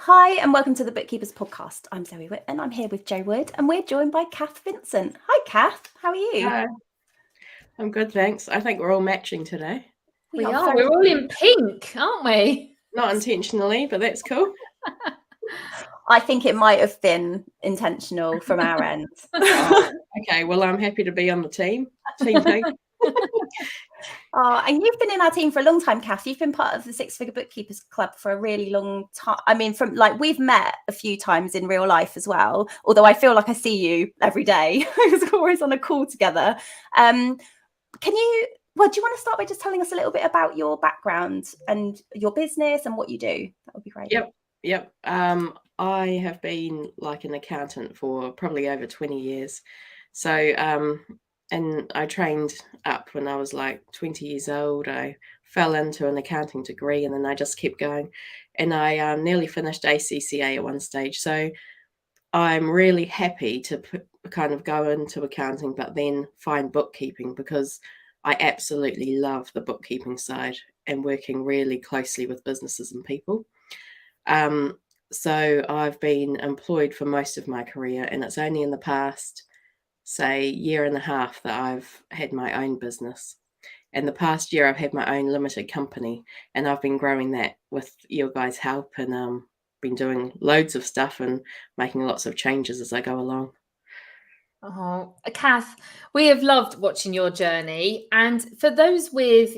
Hi, and welcome to the Bookkeepers Podcast. I'm Zoe Whitman. I'm here with Jo Wood, and we're joined by Kath Vincent. Hi, Kath. How are you? Hi. I'm good, thanks. I think we're all matching today. We We're very all in pink, aren't we? Not intentionally, but that's cool. I think it might have been intentional from our end. Okay, well, I'm happy to be on the team. Team Pink. And you've been in our team for a long time, Kath. You've been part of the Six Figure Bookkeepers Club for a really long time. I mean, we've met a few times in real life as well, although I feel like I see you every day. We're always on a call together. Do you want to start by just telling us a little bit about your background and your business and what you do? That would be great. Yep. I have been like an accountant for probably over 20 years. So, and I trained up when I was like 20 years old. I fell into an accounting degree and then I just kept going. And I nearly finished ACCA at one stage. So I'm really happy to kind of go into accounting, but then find bookkeeping because I absolutely love the bookkeeping side and working really closely with businesses and people. So I've been employed for most of my career, and it's only in the past, say, year and a half that I've had my own business. And the past year I've had my own limited company, and I've been growing that with your guys' help, and been doing loads of stuff and making lots of changes as I go along. Oh, Kath, we have loved watching your journey. And for those with,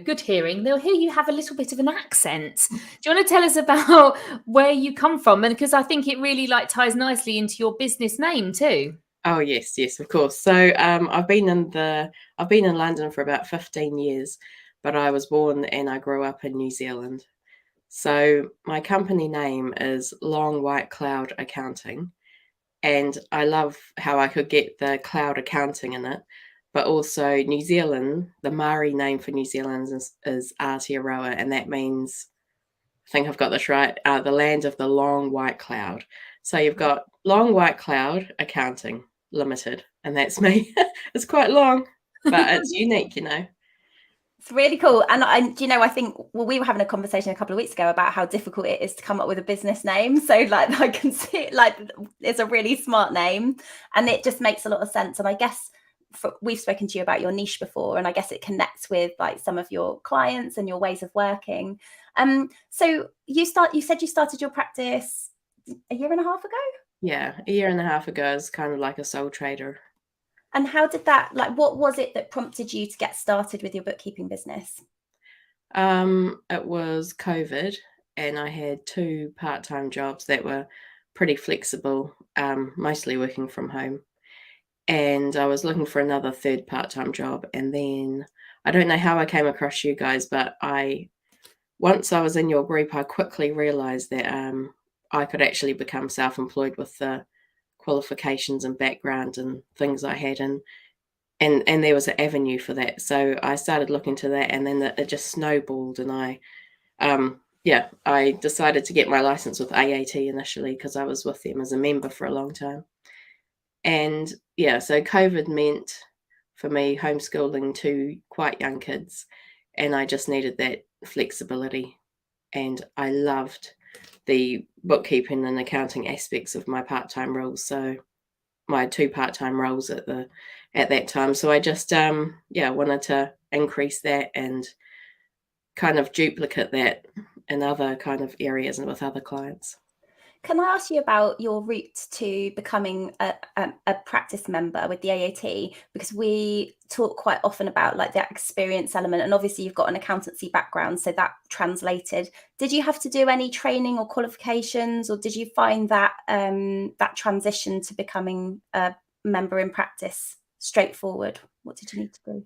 good hearing, they'll hear you have a little bit of an accent. Do you want to tell us about where you come from? And because I think it really ties nicely into your business name too. Oh yes, of course. So I've been in London for about 15 years, but I was born and I grew up in New Zealand. So my company name is Long White Cloud Accounting. And I love how I could get the cloud accounting in it, but also New Zealand, the Maori name for New Zealand is Aotearoa, and that means, I think I've got this right, the land of the long white cloud. So you've got Long White Cloud Accounting Limited, and that's me. It's quite long, but it's unique, It's really cool. And I think, we were having a conversation a couple of weeks ago about how difficult it is to come up with a business name. So I can see it's a really smart name and it just makes a lot of sense. And I guess we've spoken to you about your niche before, and I guess it connects with some of your clients and your ways of working. So you said you started your practice a year and a half ago? Yeah, a year and a half ago as kind of like a sole trader. And how did that, what was it that prompted you to get started with your bookkeeping business? It was COVID, and I had 2 part-time jobs that were pretty flexible, mostly working from home. And I was looking for another 3rd part-time job. And then I don't know how I came across you guys, but once I was in your group, I quickly realized that I could actually become self-employed with the qualifications and background and things I had, and there was an avenue for that. So I started looking to that, and then it just snowballed, and I decided to get my license with AAT initially because I was with them as a member for a long time. And so COVID meant for me homeschooling 2 quite young kids, and I just needed that flexibility, and I loved the bookkeeping and accounting aspects of my part-time roles. So my 2 part-time roles at that time. So I just wanted to increase that and kind of duplicate that in other kind of areas and with other clients. Can I ask you about your route to becoming a practice member with the AAT? Because we talk quite often about that experience element, and obviously you've got an accountancy background, so that translated. Did you have to do any training or qualifications, or did you find that that transition to becoming a member in practice straightforward? What did you need to do?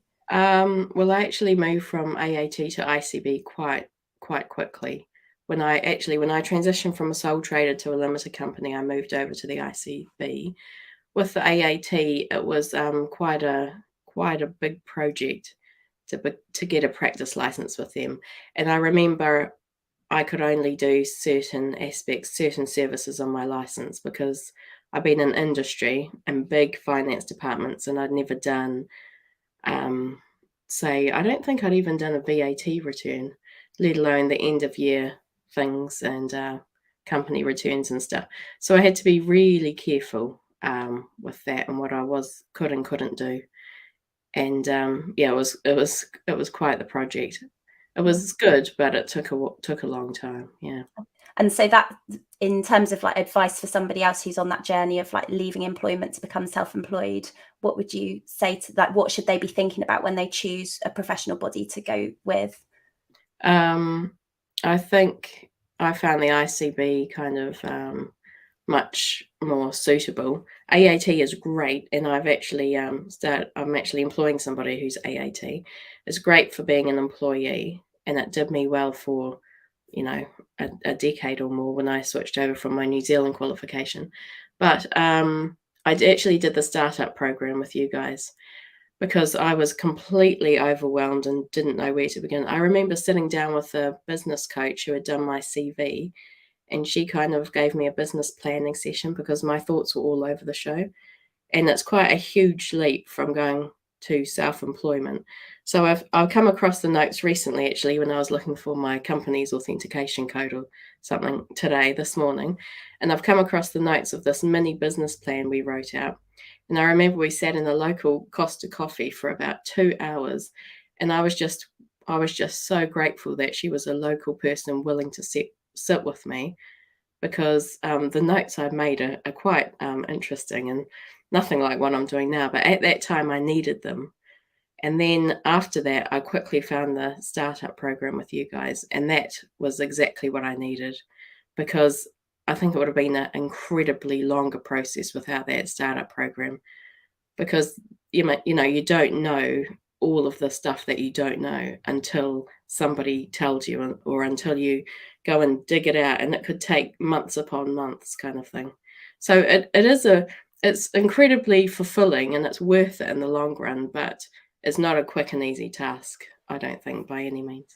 Well, I actually moved from AAT to ICB quite quickly. When I transitioned from a sole trader to a limited company, I moved over to the ICB. With the AAT, it was quite a big project to get a practice license with them. And I remember I could only do certain aspects, certain services on my license because I've been in industry and big finance departments, and I'd never done, I don't think I'd even done a VAT return, let alone the end of year things and company returns and stuff. So I had to be really careful with that and what I could and couldn't do. And it was quite the project. It was good, but it took a long time. Yeah. And so that, in terms of like advice for somebody else who's on that journey of like leaving employment to become self-employed, what would you say to that? What should they be thinking about when they choose a professional body to go with? I think I found the ICB kind of much more suitable. AAT is great, and I'm actually employing somebody who's AAT. It's great for being an employee, and it did me well for, a decade or more when I switched over from my New Zealand qualification. But I actually did the startup program with you guys because I was completely overwhelmed and didn't know where to begin. I remember sitting down with a business coach who had done my CV, and she kind of gave me a business planning session because my thoughts were all over the show. And it's quite a huge leap from going to self-employment. So I've come across the notes recently, actually, when I was looking for my company's authentication code or something this morning. And I've come across the notes of this mini business plan we wrote out. And I remember we sat in a local Costa Coffee for about 2 hours. And I was just so grateful that she was a local person willing to sit with me, because the notes I'd made are quite interesting and nothing like what I'm doing now. But at that time, I needed them. And then after that, I quickly found the startup program with you guys. And that was exactly what I needed, because I think it would have been an incredibly longer process without that startup program, because you don't know all of the stuff that you don't know until somebody tells you, or until you go and dig it out, and it could take months upon months kind of thing. So it's incredibly fulfilling, and it's worth it in the long run, but it's not a quick and easy task, I don't think, by any means.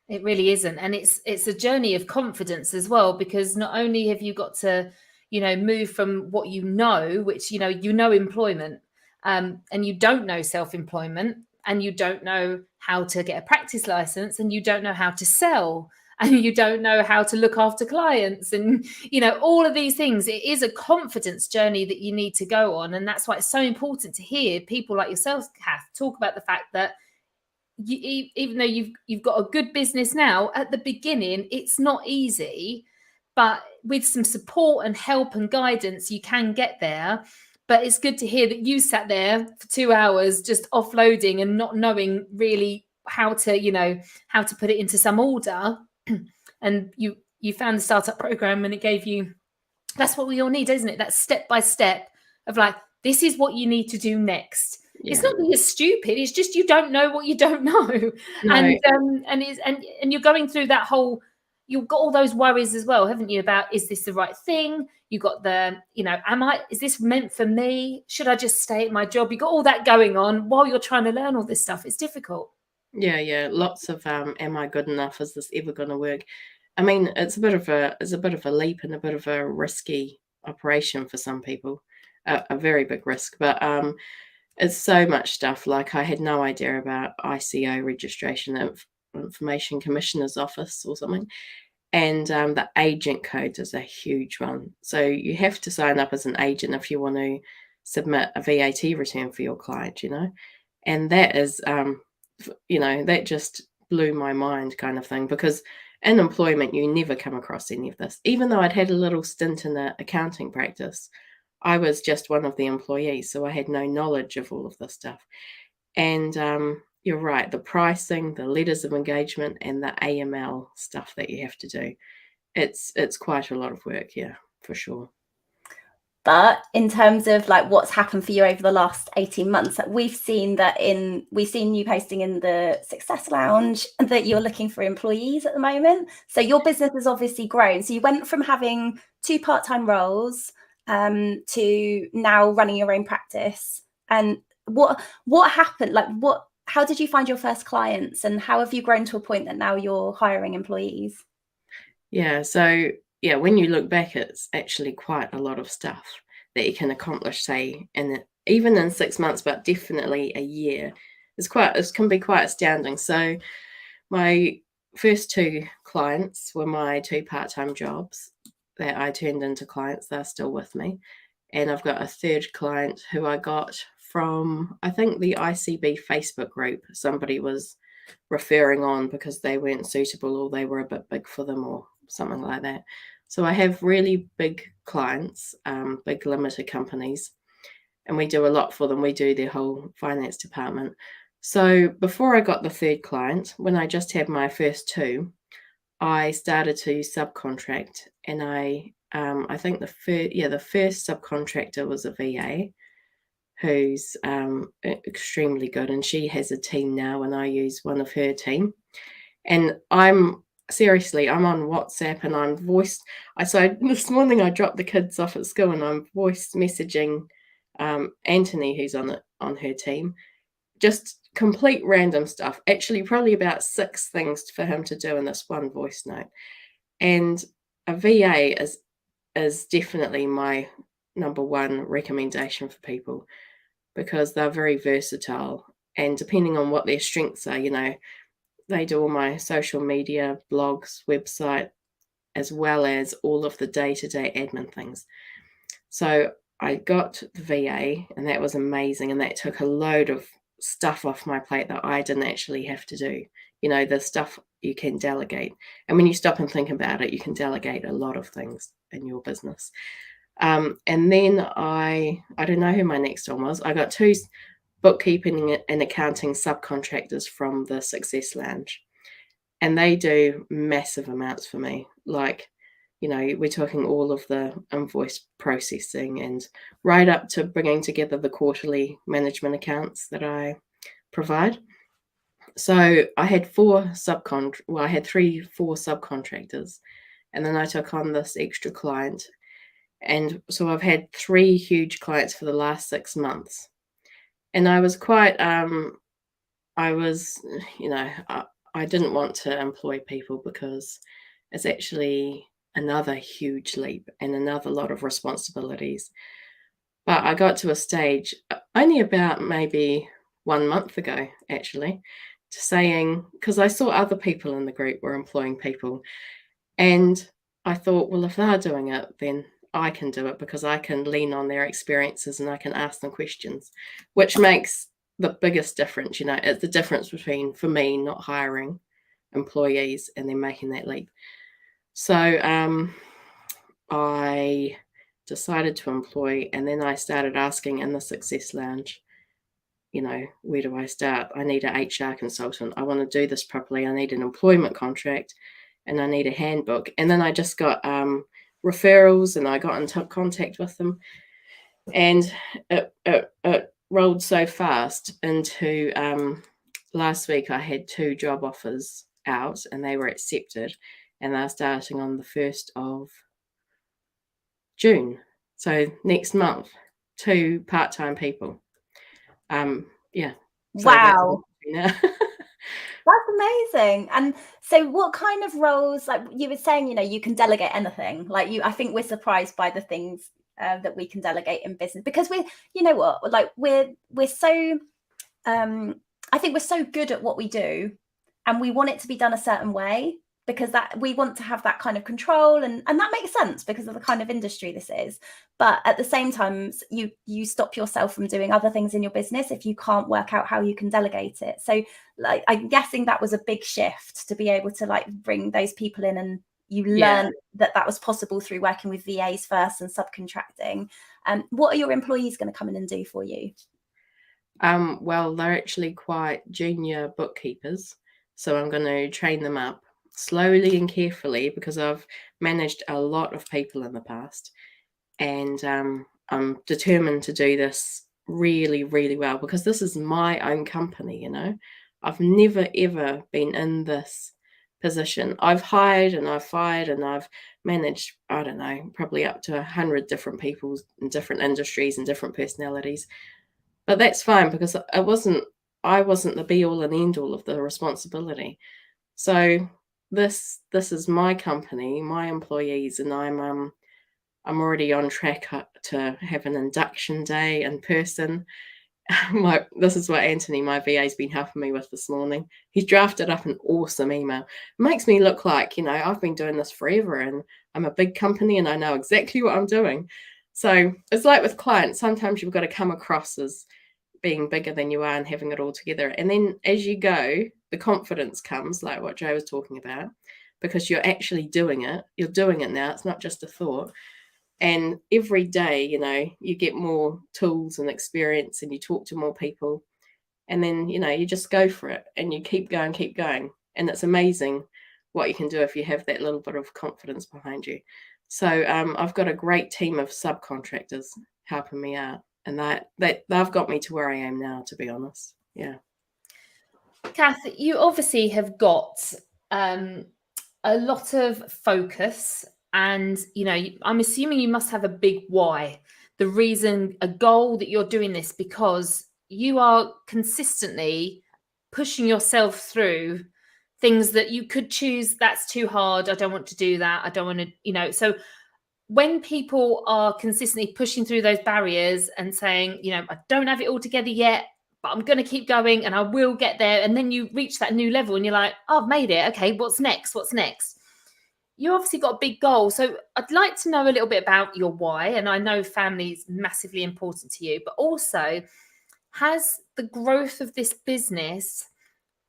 It really isn't. And it's a journey of confidence as well, because not only have you got to, move from what which, employment, and you don't know self-employment, and you don't know how to get a practice license, and you don't know how to sell, and you don't know how to look after clients, and, all of these things. It is a confidence journey that you need to go on. And that's why it's so important to hear people like yourself, Kath, talk about the fact that even though you've got a good business now, at the beginning, it's not easy, but with some support and help and guidance, you can get there. But it's good to hear that you sat there for 2 hours just offloading and not knowing really how to put it into some order. And you found the startup program, and it gave you, that's what we all need, isn't it? That step by step of like, this is what you need to do next. Yeah. It's not that you're stupid, it's just you don't know what you don't know. No. And you're going through that whole, you've got all those worries as well, haven't you, about, is this the right thing? You got the, is this meant for me? Should I just stay at my job? You got all that going on while you're trying to learn all this stuff. It's difficult. Yeah. Lots of am I good enough? Is this ever going to work? I mean, it's a bit of a leap and a bit of a risky operation for some people, a very big risk. But it's so much stuff. Like, I had no idea about ICO registration, of Information Commissioner's Office or something. And the agent code is a huge one. So you have to sign up as an agent if you want to submit a VAT return for your client, And that is, that just blew my mind, kind of thing, because in employment, you never come across any of this. Even though I'd had a little stint in the accounting practice, I was just one of the employees, so I had no knowledge of all of this stuff. And you're right, the pricing, the letters of engagement, and the AML stuff that you have to do, it's quite a lot of work, yeah, for sure. But in terms of like what's happened for you over the last 18 months, we've seen you posting in the Success Lounge that you're looking for employees at the moment. So your business has obviously grown. So you went from having 2 part-time roles to now running your own practice. And what happened? Like, how did you find your first clients, and how have you grown to a point that now you're hiring employees? Yeah, so when you look back, it's actually quite a lot of stuff that you can accomplish, say, even in 6 months, but definitely a year. It can be quite astounding. So my first 2 clients were my 2 part-time jobs. that I turned into clients. They're still with me. And I've got a third client who I got from, I think, the ICB Facebook group. Somebody was referring on because they weren't suitable or they were a bit big for them or something like that. So I have really big clients, big limited companies, and we do a lot for them. We do their whole finance department. So before I got the third client, when I just had my first two, I started to subcontract, and I think the first subcontractor was a VA who's extremely good, and she has a team now, and I use one of her team. And I'm on WhatsApp, and I'm so this morning I dropped the kids off at school, and I'm voice messaging Anthony, who's on her team, just complete random stuff. Actually, probably about 6 things for him to do in this one voice note. And a VA is definitely my number one recommendation for people, because they're very versatile, and depending on what their strengths are, they do all my social media, blogs, website, as well as all of the day-to-day admin things. So I got the VA, and that was amazing, and that took a load of stuff off my plate that I didn't actually have to do. The stuff you can delegate. And when you stop and think about it, you can delegate a lot of things in your business. And then I don't know who my next one was. I got 2 bookkeeping and accounting subcontractors from the Success Lounge, and they do massive amounts for me. Like, we're talking all of the invoice processing and right up to bringing together the quarterly management accounts that I provide. So I had 4 subcontractors, and then I took on this extra client. And so I've had 3 huge clients for the last 6 months. And I was quite, I didn't want to employ people because it's actually another huge leap and another lot of responsibilities. But I got to a stage only about maybe 1 month ago, actually, to saying, because I saw other people in the group were employing people, and I thought, well, if they're doing it, then I can do it, because I can lean on their experiences and I can ask them questions, which makes the biggest difference. It's the difference between, for me, not hiring employees and then making that leap. So I decided to employ, and then I started asking in the Success Lounge, where do I start? I need an HR consultant. I want to do this properly. I need an employment contract, and I need a handbook. And then I just got referrals, and I got into contact with them, and it rolled so fast into last week. I had 2 job offers out, and they were accepted, and they're starting on the 1st of June. So next month, 2 part-time people. Yeah. So wow. That's amazing. And so what kind of roles, like you were saying, you can delegate anything. Like I think we're surprised by the things that we can delegate in business, because we're so, I think we're so good at what we do, and we want it to be done a certain way, because that we want to have that kind of control, and that makes sense because of the kind of industry this is. But at the same time, you stop yourself from doing other things in your business if you can't work out how you can delegate it. So I'm guessing that was a big shift to be able to bring those people in, and you learn that was possible through working with VAs first and subcontracting. What are your employees going to come in and do for you? Well, they're actually quite junior bookkeepers, so I'm going to train them up slowly and carefully, because I've managed a lot of people in the past, and I'm determined to do this really, really well, because this is my own company. I've never ever been in this position. I've hired and I've fired, and I've managed, I don't know, probably up to 100 different people in different industries and different personalities. But that's fine, because I wasn't the be all and end all of the responsibility. So this is my company, my employees, and I'm already on track to have an induction day in person. This is what Anthony, my VA, has been helping me with this morning. He's drafted up an awesome email. It makes me look like, I've been doing this forever, and I'm a big company and I know exactly what I'm doing. So it's like with clients, sometimes you've got to come across as being bigger than you are and having it all together. And then as you go, the confidence comes, like what Joe was talking about, because you're actually doing it. You're doing it now. It's not just a thought. And every day, you know, you get more tools and experience and you talk to more people. And then, you know, you just go for it and you keep going. And it's amazing what you can do if you have that little bit of confidence behind you. So I've got a great team of subcontractors helping me out. And they've got me to where I am now, to be honest. Yeah. Kath, you obviously have got a lot of focus, and you know, I'm assuming you must have a big why, the reason, a goal that you're doing this, because you are consistently pushing yourself through things that you could choose. That's too hard. I don't want to do that. I don't want to, you know. So when people are consistently pushing through those barriers and saying, you know, I don't have it all together yet, but I'm going to keep going and I will get there. And then you reach that new level and you're like, oh, I've made it. Okay, what's next? You obviously got a big goal. So I'd like to know a little bit about your why. And I know family is massively important to you, but also, has the growth of this business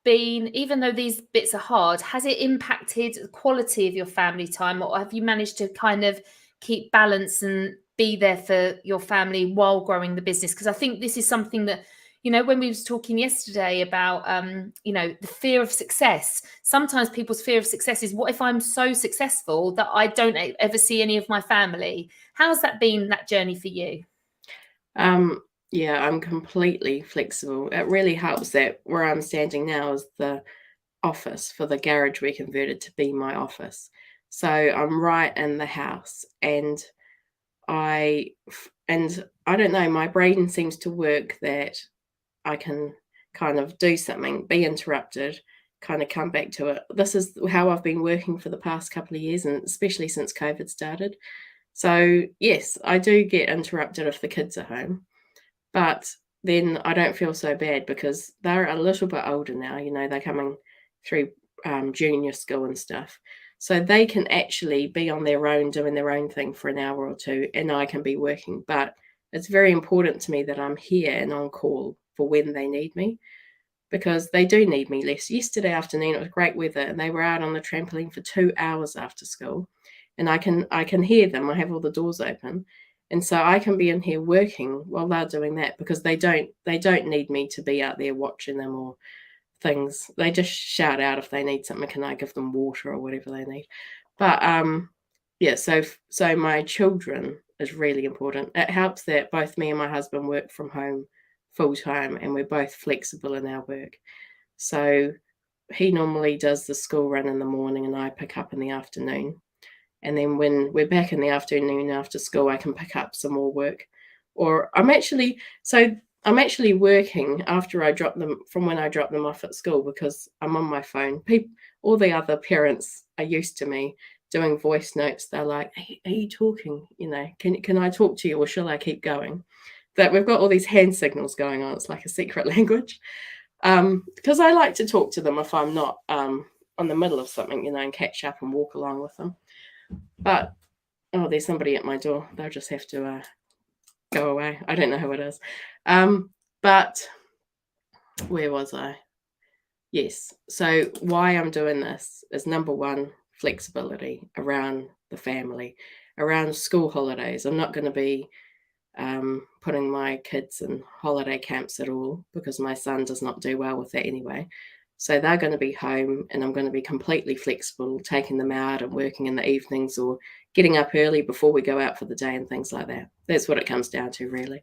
been, even though these bits are hard, has it impacted the quality of your family time, or have you managed to kind of keep balance and be there for your family while growing the business? Because I think this is something that, you know, when we was talking yesterday about, you know, the fear of success, sometimes people's fear of success is, what if I'm so successful that I don't ever see any of my family? How's that been, that journey for you? Yeah, I'm completely flexible. It really helps that where I'm standing now is the office for the garage we converted to be my office. So I'm right in the house, and I don't know, my brain seems to work that I can kind of do something, be interrupted, kind of come back to it. This is how I've been working for the past couple of years, and especially since COVID started. So yes, I do get interrupted if the kids are home. But then I don't feel so bad because they're a little bit older now. You know, they're coming through junior school and stuff. So they can actually be on their own, doing their own thing for an hour or two, and I can be working. But it's very important to me that I'm here and on call for when they need me, because they do need me less. Yesterday afternoon, it was great weather, and they were out on the trampoline for 2 hours after school. And I can hear them. I have all the doors open. And so I can be in here working while they're doing that, because they don't need me to be out there watching them or things. They just shout out if they need something. Can I give them water or whatever they need? But yeah, so my children is really important. It helps that both me and my husband work from home full time, and we're both flexible in our work. So he normally does the school run in the morning and I pick up in the afternoon. And then when we're back in the afternoon after school, I can pick up some more work. Or I'm actually working after I drop them, from when I drop them off at school, because I'm on my phone. All the other parents are used to me doing voice notes. They're like, hey, are you talking? You know, can I talk to you, or shall I keep going? That we've got all these hand signals going on. It's like a secret language. Because I like to talk to them if I'm not on the middle of something, you know, and catch up and walk along with them. But, oh, there's somebody at my door. They'll just have to go away. I don't know who it is. But where was I? Yes. So why I'm doing this is, number one, flexibility around the family, around school holidays. I'm not going to be putting my kids in holiday camps at all, because my son does not do well with that anyway. So they're going to be home, and I'm going to be completely flexible, taking them out and working in the evenings, or getting up early before we go out for the day and things like that. That's what it comes down to, really.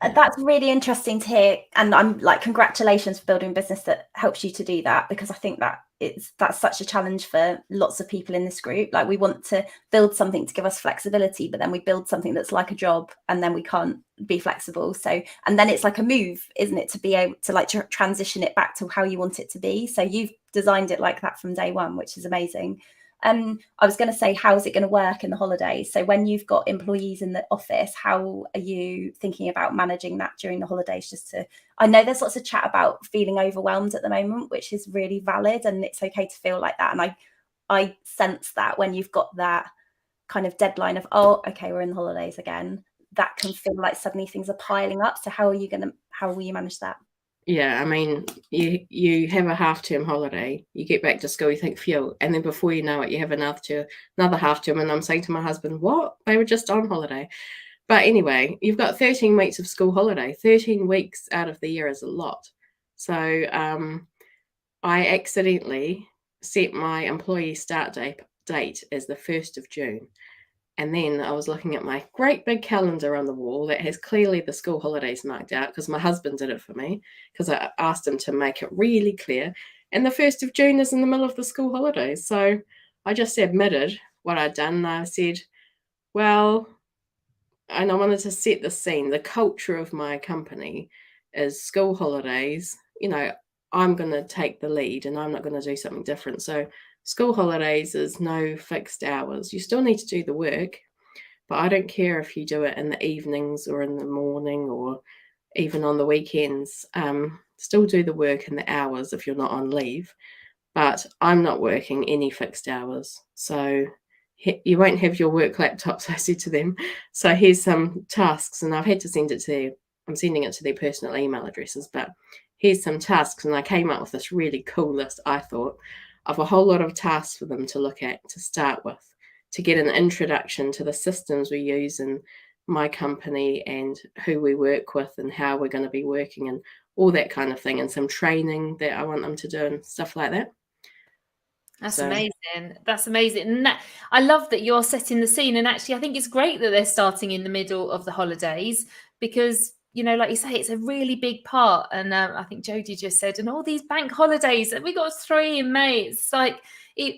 That's really interesting to hear. And I'm like, congratulations for building a business that helps you to do that, because I think that's such a challenge for lots of people in this group. Like, we want to build something to give us flexibility, but then we build something that's like a job, and then we can't be flexible. So, and then it's like a move, isn't it, to be able to like transition it back to how you want it to be. So you've designed it like that from day one, which is amazing. I was going to say, how is it going to work in the holidays? So when you've got employees in the office, how are you thinking about managing that during the holidays? I know there's lots of chat about feeling overwhelmed at the moment, which is really valid, and it's okay to feel like that. And I sense that when you've got that kind of deadline of, oh, okay, we're in the holidays again, that can feel like suddenly things are piling up. So how will you manage that? Yeah, I mean, you have a half-term holiday, you get back to school, you think, phew, and then before you know it, you have another half-term, and I'm saying to my husband, what? They were just on holiday. But anyway, you've got 13 weeks of school holiday. 13 weeks out of the year is a lot. So I accidentally set my employee start date as the 1st of June. And then I was looking at my great big calendar on the wall that has clearly the school holidays marked out, because my husband did it for me, because I asked him to make it really clear. And the 1st of June is in the middle of the school holidays. So I just admitted what I'd done. And I said, well, and I wanted to set the scene. The culture of my company is school holidays. You know, I'm going to take the lead and I'm not going to do something different. So school holidays is no fixed hours. You still need to do the work, but I don't care if you do it in the evenings or in the morning or even on the weekends. Still do the work in the hours if you're not on leave, but I'm not working any fixed hours. So you won't have your work laptops, I said to them. So here's some tasks, and I've had to send it to I'm sending it to their personal email addresses, but here's some tasks. And I came up with this really cool list, I thought, of a whole lot of tasks for them to look at to start with, to get an introduction to the systems we use in my company and who we work with and how we're going to be working and all that kind of thing, and some training that I want them to do and stuff like that. That's amazing. That's amazing. And I love that you're setting the scene. And actually, I think it's great that they're starting in the middle of the holidays because, you know, like you say, it's a really big part. And I think Jodie just said, and all these bank holidays, we got 3 in May. It's like,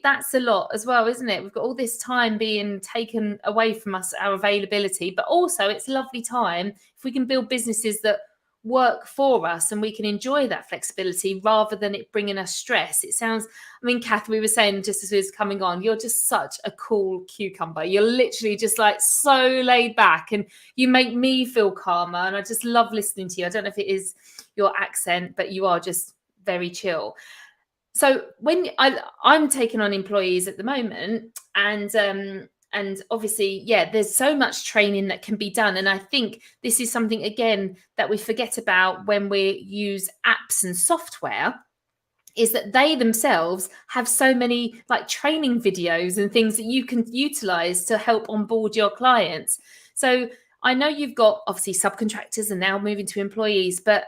that's a lot as well, isn't it? We've got all this time being taken away from us, our availability, but also it's lovely time if we can build businesses that work for us and we can enjoy that flexibility rather than it bringing us stress. It sounds, I mean, Kath, we were saying just as we was coming on, you're just such a cool cucumber. You're literally just like so laid back and you make me feel calmer. And I just love listening to you. I don't know if it is your accent, but you are just very chill. So when I'm taking on employees at the moment, and obviously, yeah, there's so much training that can be done. And I think this is something, again, that we forget about when we use apps and software, is that they themselves have so many like training videos and things that you can utilize to help onboard your clients. So I know you've got obviously subcontractors and now moving to employees, but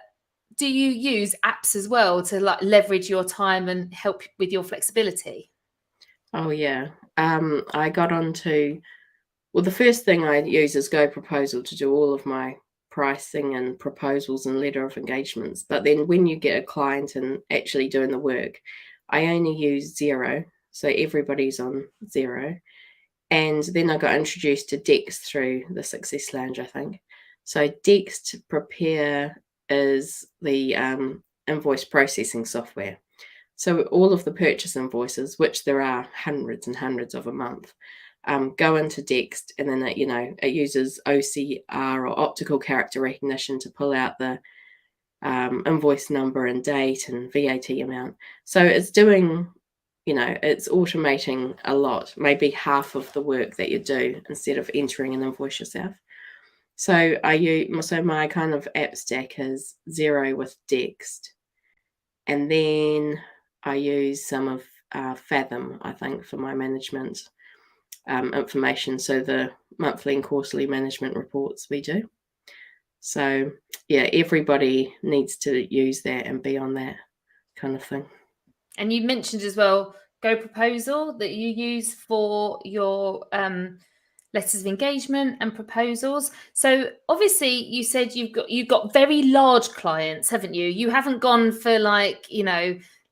do you use apps as well to like leverage your time and help with your flexibility? Oh, yeah. I got onto, well, the first thing I use is Go Proposal to do all of my pricing and proposals and letter of engagements. But then when you get a client and actually doing the work, I only use Xero. So everybody's on Xero. And then I got introduced to Dex through the Success Lounge, I think. So Dex to Prepare is the invoice processing software. So all of the purchase invoices, which there are hundreds and hundreds of a month, go into Dex, and then it uses OCR or optical character recognition to pull out the invoice number and date and VAT amount. So it's doing, it's automating a lot, maybe half of the work that you do instead of entering an invoice yourself. So my kind of app stack is Xero with Dex, and then I use some of Fathom, I think, for my management information. So the monthly and quarterly management reports we do. So yeah, everybody needs to use that and be on that kind of thing. And you mentioned as well Go Proposal that you use for your letters of engagement and proposals. So obviously you said you've got very large clients, haven't you? You haven't gone for like,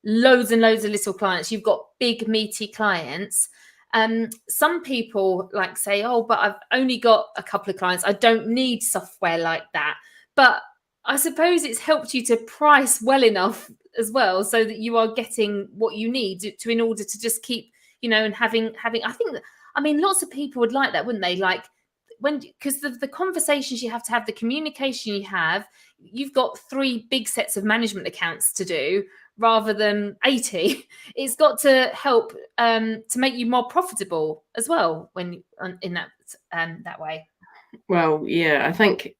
loads and loads of little clients. You've got big meaty clients. Some people like say, oh, but I've only got a couple of clients. I don't need software like that. But I suppose it's helped you to price well enough as well, so that you are getting what you need to in order to just keep, and having. I mean, lots of people would like that, wouldn't they? Like because the conversations you have, the communication you have, you've got 3 big sets of management accounts to do rather than 80. It's got to help to make you more profitable as well when in that way. Well, yeah, I think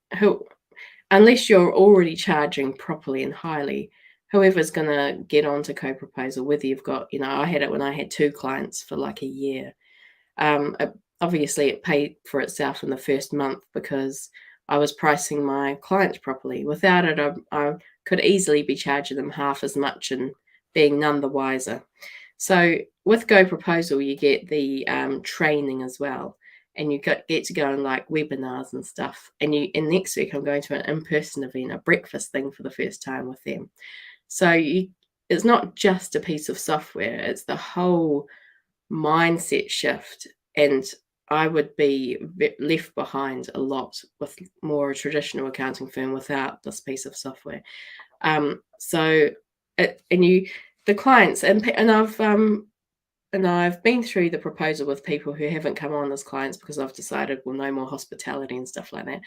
unless you're already charging properly and highly, whoever's going to get onto co-proposal, whether you've got, I had it when I had 2 clients for like a year. Obviously, it paid for itself in the first month because I was pricing my clients properly. Without it, I could easily be charging them half as much and being none the wiser. So with Go Proposal, you get the training as well. And you get to go on like webinars and stuff. And next week, I'm going to an in-person event, a breakfast thing for the first time with them. So it's not just a piece of software, it's the whole mindset shift. And I would be left behind a lot with more a traditional accounting firm without this piece of software. The clients, and I've been through the proposal with people who haven't come on as clients because I've decided, well, no more hospitality and stuff like that.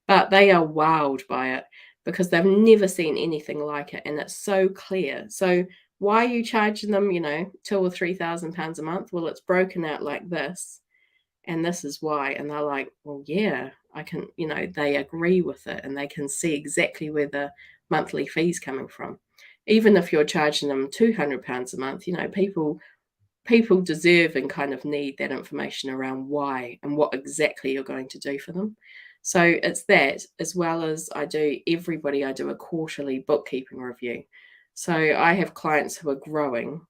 But they are wowed by it because they've never seen anything like it. And it's so clear. So why are you charging them, £2,000 or £3,000 a month? Well, it's broken out like this. And this is why. And they're like, well, yeah, I can, they agree with it and they can see exactly where the monthly fee's coming from. Even if you're charging them £200 a month, people deserve and kind of need that information around why and what exactly you're going to do for them. So it's that, as well as I do a quarterly bookkeeping review. So I have clients who are growing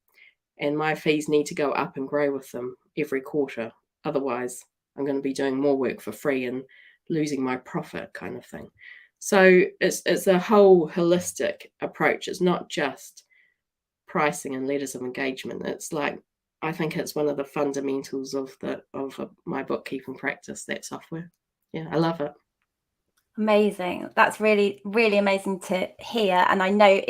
and my fees need to go up and grow with them every quarter. Otherwise, I'm going to be doing more work for free and losing my profit kind of thing. So it's a whole holistic approach. It's not just pricing and letters of engagement. It's like, I think it's one of the fundamentals of my bookkeeping practice, that software. Yeah, I love it. Amazing. That's really, really amazing to hear. And I know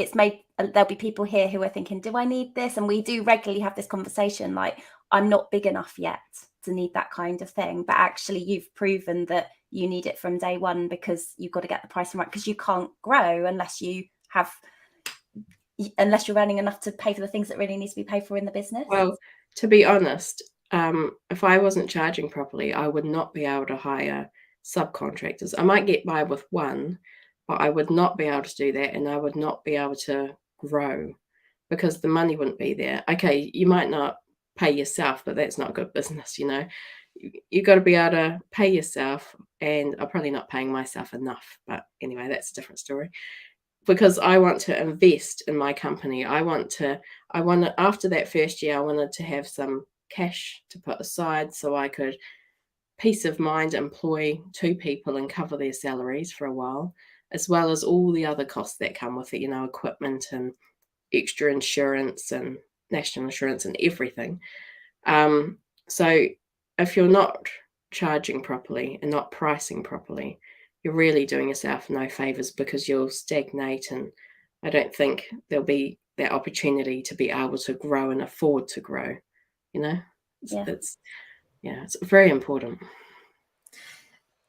there'll be people here who are thinking, do I need this? And we do regularly have this conversation, like, I'm not big enough yet to need that kind of thing. But actually, you've proven that you need it from day one because you've got to get the pricing right, because you can't grow unless you're earning enough to pay for the things that really need to be paid for in the business. Well, to be honest, if I wasn't charging properly, I would not be able to hire subcontractors. I might get by with one, but I would not be able to do that, and I would not be able to grow because the money wouldn't be there. Okay, you might not pay yourself, but that's not good business, You've got to be able to pay yourself, and I'm probably not paying myself enough. But anyway, that's a different story. Because I want to invest in my company. After that first year, I wanted to have some cash to put aside so I could peace of mind employ 2 people and cover their salaries for a while, as well as all the other costs that come with it, equipment and extra insurance and national insurance and everything. So if you're not charging properly and not pricing properly, you're really doing yourself no favors because you'll stagnate, and I don't think there'll be that opportunity to be able to grow and afford to grow. It's very important.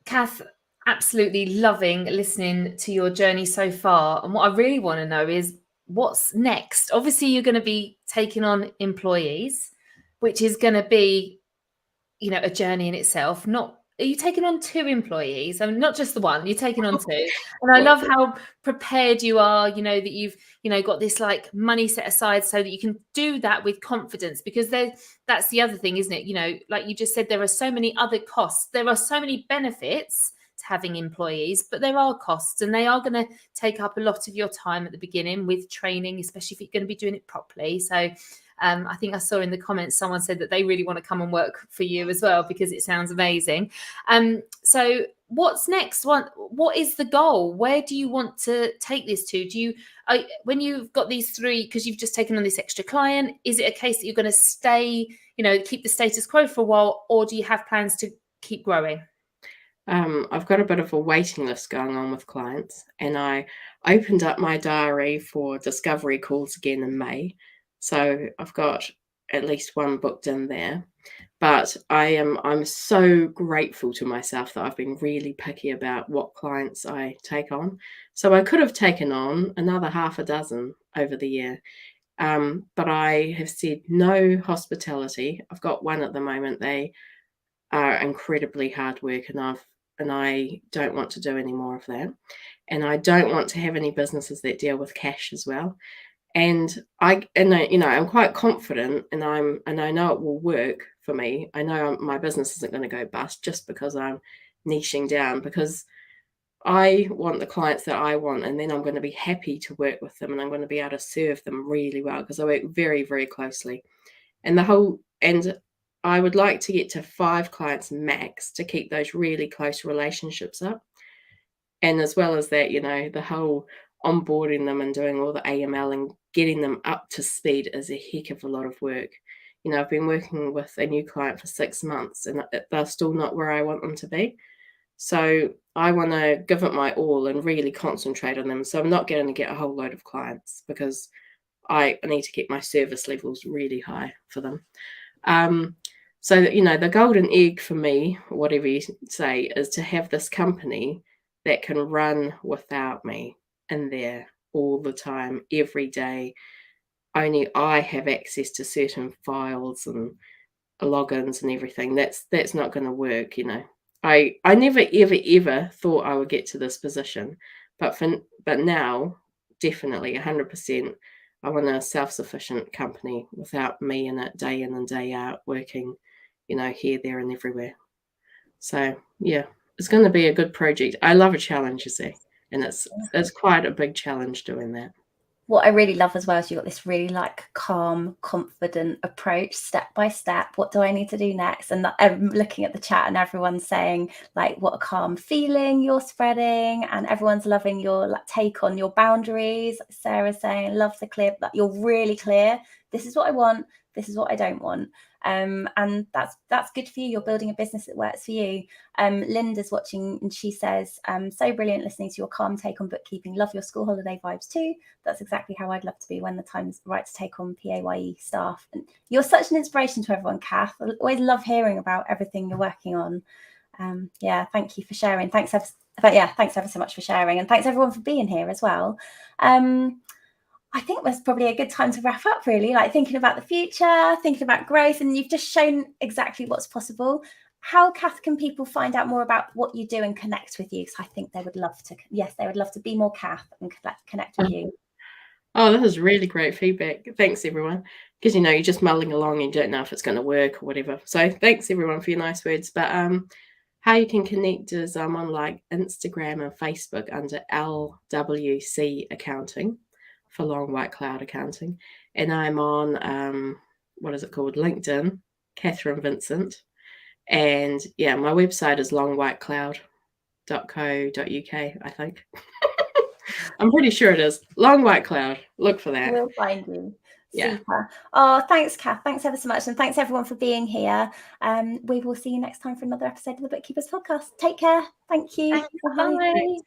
Kath, absolutely loving listening to your journey so far. And what I really want to know is what's next. Obviously, you're going to be taking on employees, which is going to be, a journey in itself. Are you taking on 2 employees? I mean, not just the one, you're taking on 2. And I love how prepared you are, that you've, got this like money set aside so that you can do that with confidence, because that's the other thing, isn't it? Like you just said, there are so many other costs. There are so many benefits to having employees, but there are costs, and they are going to take up a lot of your time at the beginning with training, especially if you're going to be doing it properly. So I think I saw in the comments someone said that they really want to come and work for you as well because it sounds amazing. So what's next? What is the goal? Where do you want to take this to? When you've got these 3, because you've just taken on this extra client, is it a case that you're going to stay, keep the status quo for a while, or do you have plans to keep growing? I've got a bit of a waiting list going on with clients, and I opened up my diary for discovery calls again in May. So I've got at least one booked in there. But I'm so grateful to myself that I've been really picky about what clients I take on. So I could have taken on another half a dozen over the year. But I have said no hospitality. I've got one at the moment. They are incredibly hard work, and I don't want to do any more of that. And I don't want to have any businesses that deal with cash as well. And I'm quite confident, and I know it will work for me. I know my business isn't going to go bust just because I'm niching down, because I want the clients that I want, and then I'm going to be happy to work with them, and I'm going to be able to serve them really well because I work very, very closely. And I would like to get to 5 clients max to keep those really close relationships up. And as well as that, the whole onboarding them and doing all the AML and getting them up to speed is a heck of a lot of work. I've been working with a new client for 6 months and they're still not where I want them to be. So I want to give it my all and really concentrate on them. So I'm not going to get a whole load of clients because I need to get my service levels really high for them. So the golden egg for me, whatever you say, is to have this company that can run without me in there all the time, every day. Only I have access to certain files and logins and everything. That's not going to work, I never ever thought I would get to this position, but now definitely 100%. I want a self-sufficient company without me in it, day in and day out, working, here, there, and everywhere. So yeah, it's going to be a good project. I love a challenge, you see, and it's quite a big challenge doing that. What I really love as well is you've got this really calm, confident approach, step by step. What do I need to do next? And I'm looking at the chat and everyone's saying what a calm feeling you're spreading, and everyone's loving your take on your boundaries. Sarah's saying, love the clear, you're really clear. This is what I want. This is what I don't want. And that's good for you. You're building a business that works for you. Linda's watching and she says, so brilliant listening to your calm take on bookkeeping. Love your school holiday vibes too. That's exactly how I'd love to be when the time's right to take on PAYE staff. And you're such an inspiration to everyone, Kath. I always love hearing about everything you're working on. Thank you for sharing. Thanks ever so much for sharing, and thanks everyone for being here as well. I think that's probably a good time to wrap up, really, thinking about the future, thinking about growth, and you've just shown exactly what's possible. How, Kath, can people find out more about what you do and connect with you? Because I think they would love to be more Kath and connect with you. Oh, this is really great feedback. Thanks, everyone. Because, you're just mulling along and you don't know if it's going to work or whatever. So thanks, everyone, for your nice words. But how you can connect is I'm on Instagram and Facebook under LWC Accounting. For Long White Cloud Accounting, and I'm on LinkedIn, Kath Vincent, and my website is longwhitecloud.co.uk. I think I'm pretty sure it is Long White Cloud. Look for that. We'll find you. Yeah. Super. Oh, thanks, Kath. Thanks ever so much, and thanks everyone for being here. We will see you next time for another episode of the Bookkeepers Podcast. Take care. Thank you. Bye.